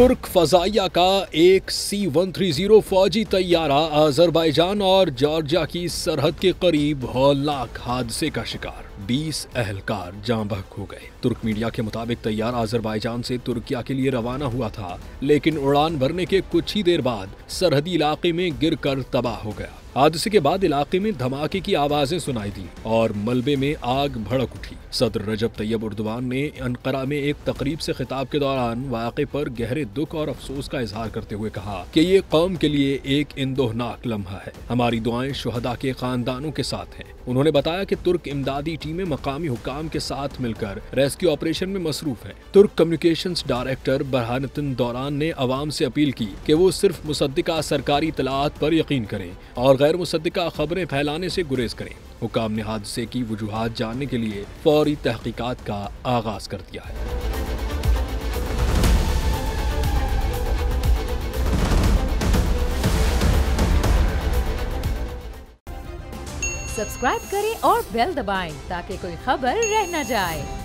तुर्क फजाइया का एक C-130 फौजी तैयारा अजरबैजान और जॉर्जिया की सरहद के करीब हौलनाक हादसे का शिकार। 20 अहलकार जाँ बहक हो गए। तुर्क मीडिया के मुताबिक तैयारा अजरबैजान से तुर्किया के लिए रवाना हुआ था, लेकिन उड़ान भरने के कुछ ही देर बाद सरहदी इलाके में गिरकर तबाह हो गया। हादसे के बाद इलाके में धमाके की आवाजें सुनाई दी और मलबे में आग भड़क उठी। सदर रजब तैयब उर्दवान ने अनकरा में एक तकरीब से खिताब के दौरान वाक़े पर गहरे दुख और अफसोस का इजहार करते हुए कहा कि ये कौम के लिए एक इंदोहनाक लम्हा है। हमारी दुआएं शुहदा के खानदानों के साथ हैं। उन्होंने बताया कि तुर्क इमदादी टीमें मकामी हुकाम के साथ मिलकर रेस्क्यू ऑपरेशन में मसरूफ है। तुर्क कम्युनिकेशंस डायरेक्टर बरहानुद्दीन दौरान ने अवाम से अपील की कि वो सिर्फ मुसद्दिका सरकारी इतलात पर यकीन करें और गैर मुसद्दिका खबरें फैलाने से गुरेज करें। हुकाम ने हादसे की वजूहात जानने के लिए फौरी तहकीकात का आगाज कर दिया है। सब्सक्राइब करें और बेल दबाएं ताकि कोई खबर रह न जाए।